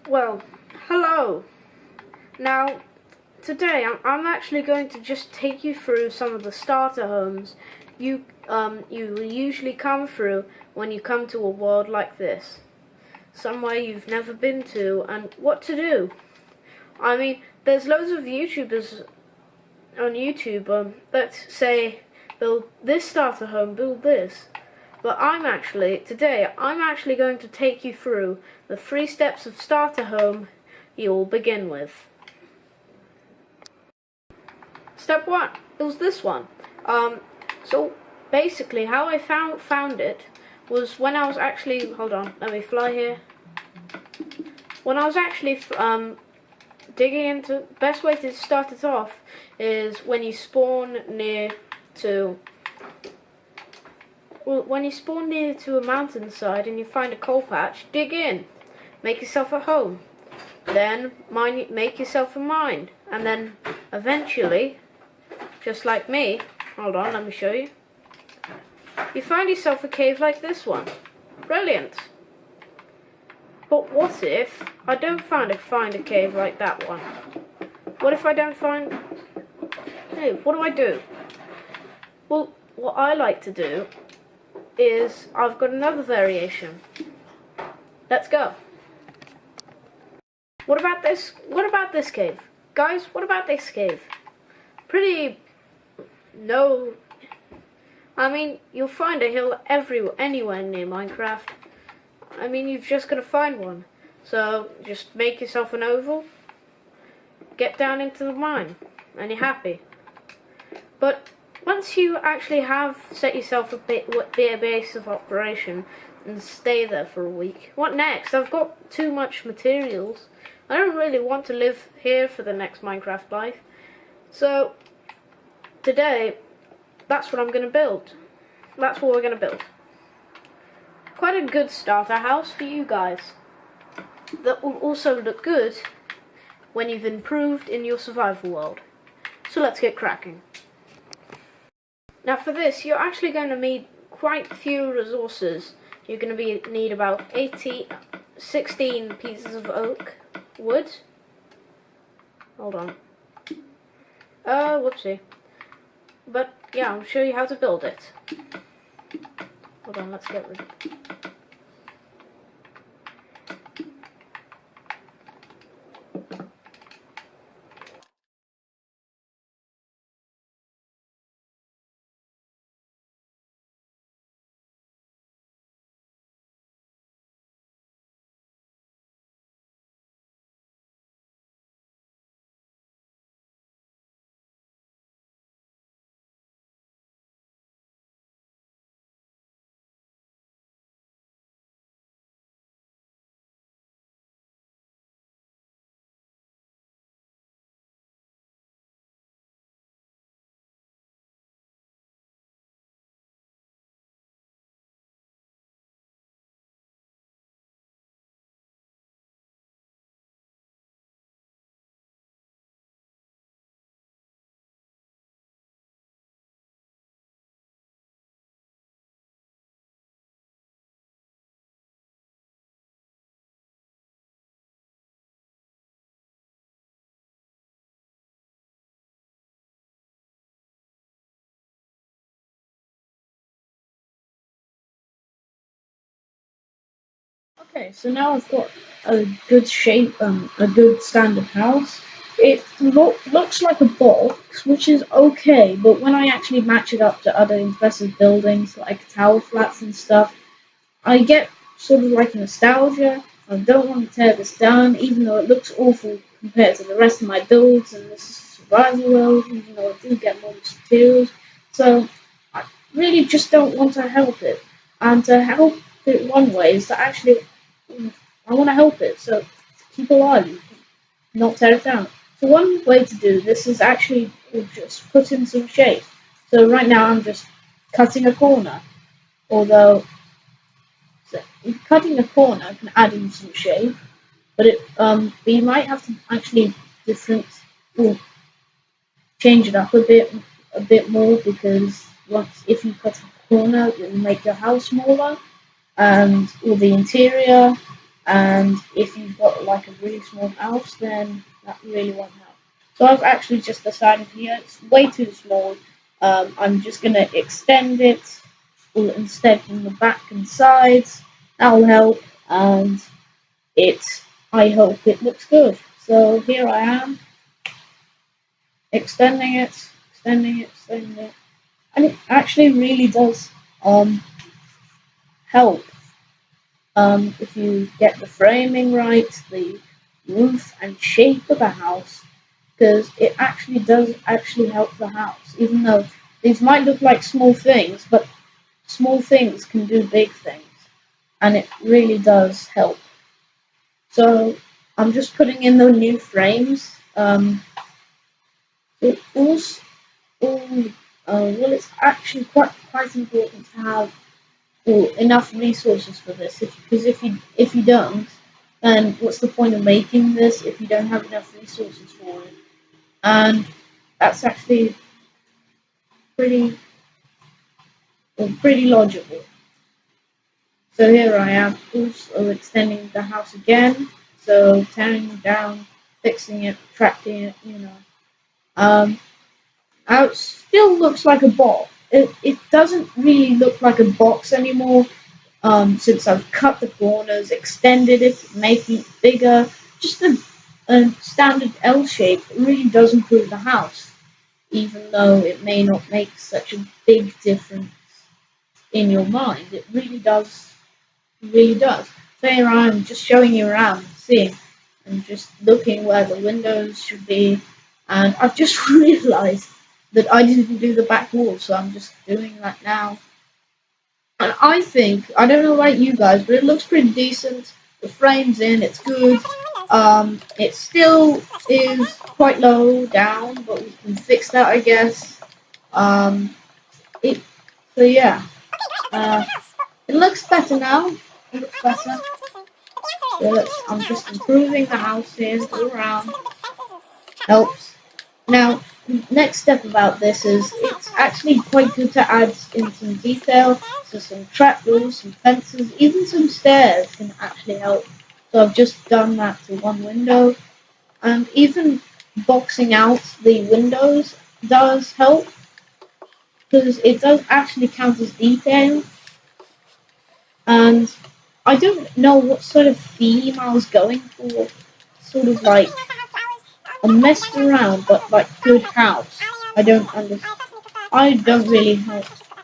Well, hello. Now, today I'm actually going to just take you through some of the starter homes you usually come through when you come to a world like this, somewhere you've never been to, and what to do. I mean, there's loads of YouTubers on YouTube that say build this starter home, build this. But today I'm actually going to take you through the 3 steps of starter home you'll begin with. Step 1, it was this one. So basically how I found it was when I was actually, hold on, let me fly here. When I was actually digging into, best way to start it off is when you spawn near to a mountainside and you find a coal patch, dig in, make yourself a home, then make yourself a mine, and then eventually, just like me, hold on, let me show you, you find yourself a cave like this one. Brilliant. But what if I don't find a cave like that one? What if I don't find... Hey, what do? Well, what I like to do is I've got another variation. Let's go. What about this cave? Guys, what about this cave? No, I mean, you'll find a hill anywhere near Minecraft. I mean, you've just got to find one. So, just make yourself an oval, get down into the mine, and you're happy. But once you actually have set yourself a base of operation and stay there for a week, what next? I've got too much materials. I don't really want to live here for the next Minecraft life. So, today, that's what I'm going to build. That's what we're going to build. Quite a good starter house for you guys. That will also look good when you've improved in your survival world. So let's get cracking. Now for this, you're actually going to need quite a few resources. You're going to need about 16 pieces of oak wood. Hold on. Whoopsie. But yeah, I'll show you how to build it. Hold on, let's get rid of it. Okay, so now I've got a good shape, a good standard house. It looks like a box, which is okay, but when I actually match it up to other impressive buildings like tower flats and stuff, I get sort of like nostalgia. I don't want to tear this down, even though it looks awful compared to the rest of my builds, and this is a survival world, even though I do get more materials. So I really just don't want to help it. And to help it one way is to actually, I want to help it, so keep alive, not tear it down. So one way to do this is actually just put in some shape. So right now I'm just cutting a corner, although so cutting a corner can add in some shape, but you might have to actually different or change it up a bit more, because if you cut a corner, it will make your house smaller and all the interior. And if you've got like a really small house, then that really won't help. So I've actually just decided here it's way too small. I'm just gonna extend it instead from the back and sides. That will help, and it. I hope it looks good. So here I am, extending it, extending it, extending it, and it actually really does help. If you get the framing right, the roof and shape of the house, because it actually does actually help the house, even though these might look like small things, but small things can do big things, and it really does help. So I'm just putting in the new frames. It also, well, it's actually quite important to have enough resources for this, because if you don't, then what's the point of making this if you don't have enough resources for it? And that's actually pretty pretty logical. So here I am also extending the house again, so tearing it down, fixing it, retracting it, Now it still looks like a box. It doesn't really look like a box anymore, since I've cut the corners, extended it, making it bigger. Just a standard L shape really does improve the house, even though it may not make such a big difference in your mind. It really does, really does. So here I am just showing you around, seeing, and just looking where the windows should be. And I've just realised that I didn't do the back wall, so I'm just doing that now. And I think, I don't know about you guys, but it looks pretty decent. The frame's in, it's good. It still is quite low down, but we can fix that, I guess. Um, it, so yeah, uh, it looks better now. It looks better. But I'm just improving the house here all around. Helps. Now, next step about this is it's actually quite good to add in some detail, so some trapdoors, some fences, even some stairs can actually help. So I've just done that to one window, and even boxing out the windows does help, because it does actually count as detail. And I don't know what sort of theme I was going for, sort of like a messed around but like good house. I don't understand. I don't really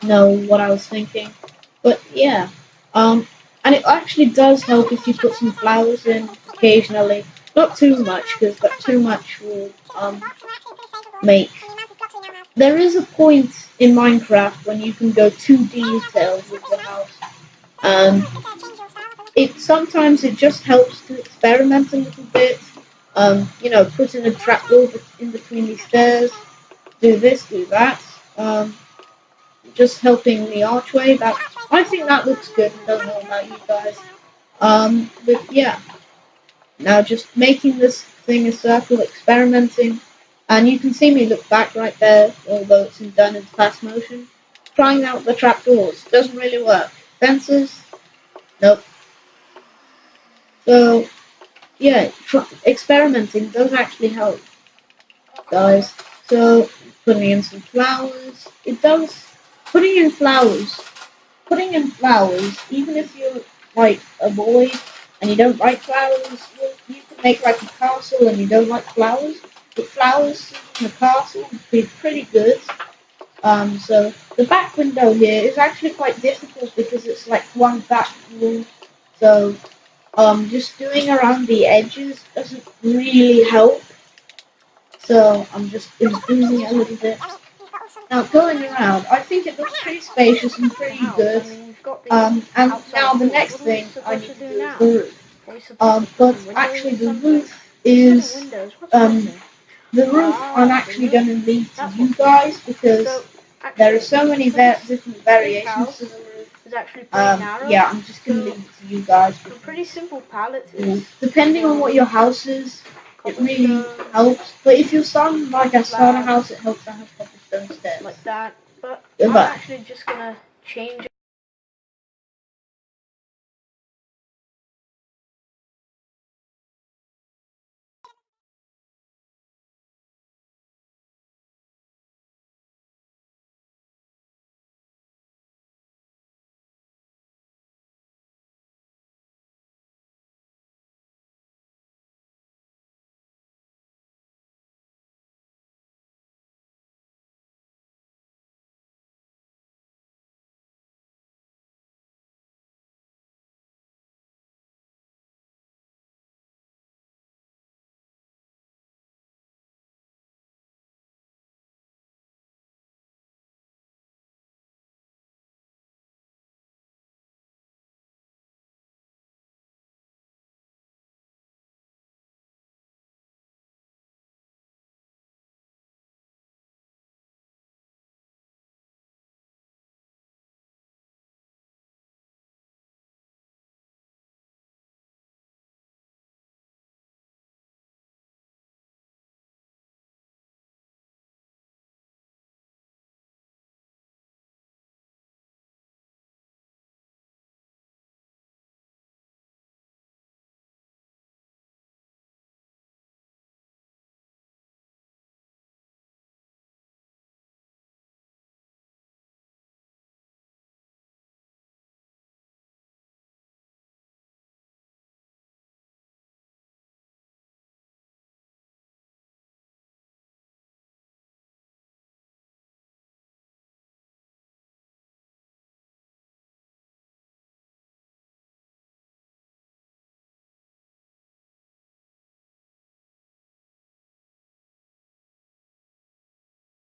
know what I was thinking, but yeah. And it actually does help if you put some flowers in occasionally. Not too much, because that too much will make. There is a point in Minecraft when you can go too detailed with your house, and it just helps to experiment a little bit. Put in a trapdoor in between these stairs, do this, do that. Just helping the archway. That I think that looks good. I don't know about you guys. But yeah, now just making this thing a circle, experimenting, and you can see me look back right there, although it's done in fast motion. Trying out the trapdoors doesn't really work. Fences, nope. So yeah, experimenting does actually help, guys. So putting in some flowers, it does. Putting in flowers, even if you're like a boy and you don't like flowers, well, you can make like a castle and you don't like flowers. But flowers in the castle would be pretty good. So the back window here is actually quite difficult because it's like one back wall. So just doing around the edges doesn't really help. So I'm just improving it a little bit. Now going around, I think it looks pretty spacious and pretty good. And now the next thing I need to do is the roof. But actually the roof is the roof I'm actually going to leave to you guys, because there are so many different variations to the roof. Yeah, I'm just going to leave it to you guys. Pretty simple palette. Depending on what your house is, it really helps. But if you're starting like a starter house, it helps to have cobblestone stairs. Like that. But Goodbye. I'm actually just gonna change